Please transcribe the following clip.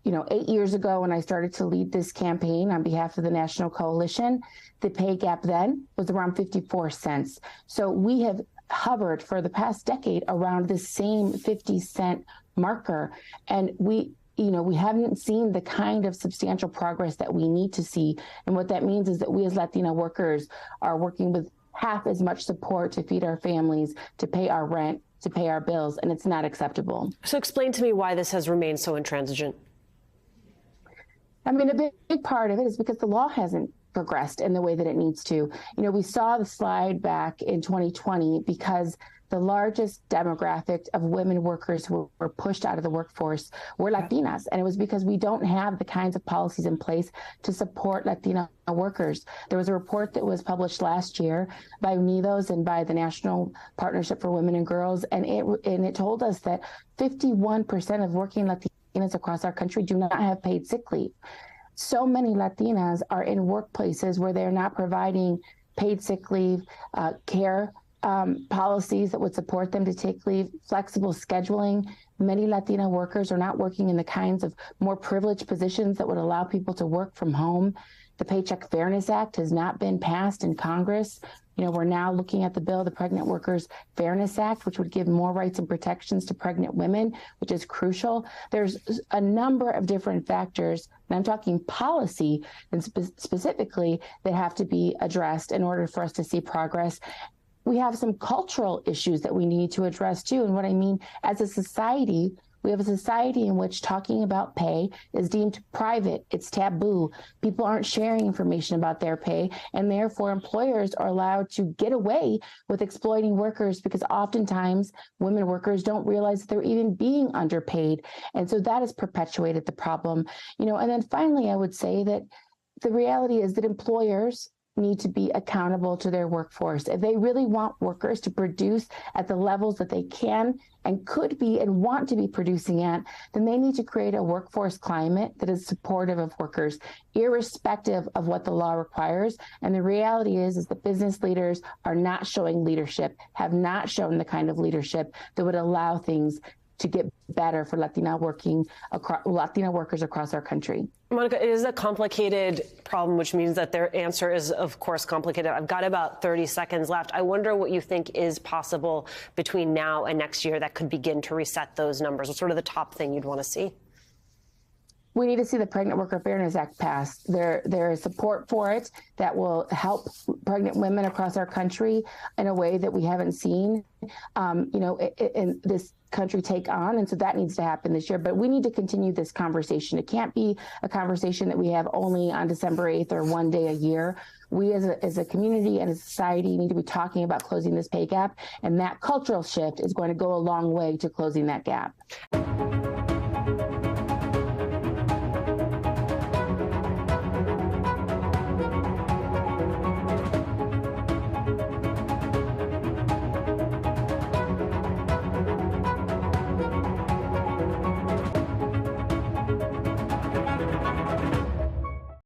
8 years ago when I started to lead this campaign on behalf of the National Coalition, the pay gap then was around 54 cents. So we have hovered for the past decade around the same 50-cent marker. And we haven't seen the kind of substantial progress that we need to see. And what that means is that we as Latina workers are working with half as much support to feed our families, to pay our rent, to pay our bills, and it's not acceptable. So explain to me why this has remained so intransigent. I mean, a big part of it is because the law hasn't progressed in the way that it needs to. We saw the slide back in 2020 because the largest demographic of women workers who were pushed out of the workforce were Latinas. And it was because we don't have the kinds of policies in place to support Latina workers. There was a report that was published last year by Unidos and by the National Partnership for Women and Girls. And it told us that 51% of working Latinas across our country do not have paid sick leave. So many Latinas are in workplaces where they're not providing paid sick leave, care policies that would support them to take leave, flexible scheduling. Many Latina workers are not working in the kinds of more privileged positions that would allow people to work from home. The Paycheck Fairness Act has not been passed in Congress. We're now looking at the bill, the Pregnant Workers Fairness Act, which would give more rights and protections to pregnant women, which is crucial. There's a number of different factors, and I'm talking policy and specifically, that have to be addressed in order for us to see progress. We have some cultural issues that we need to address too. And what I mean, as a society, we have a society in which talking about pay is deemed private. It's taboo. People aren't sharing information about their pay, and therefore employers are allowed to get away with exploiting workers because oftentimes women workers don't realize that they're even being underpaid. And so that has perpetuated the problem. And then finally, I would say that the reality is that employers need to be accountable to their workforce. If they really want workers to produce at the levels that they can and could be and want to be producing at, then they need to create a workforce climate that is supportive of workers, irrespective of what the law requires. And the reality is that business leaders are not showing leadership, have not shown the kind of leadership that would allow things to get better for Latina workers across our country. Monica, it is a complicated problem, which means that their answer is, of course, complicated. I've got about 30 seconds left. I wonder what you think is possible between now and next year that could begin to reset those numbers. What's sort of the top thing you'd want to see? We need to see the Pregnant Worker Fairness Act passed. There is support for it that will help pregnant women across our country in a way that we haven't seen, in this country take on. And so that needs to happen this year. But we need to continue this conversation. It can't be a conversation that we have only on December 8th or one day a year. We as a community and a society need to be talking about closing this pay gap. And that cultural shift is going to go a long way to closing that gap.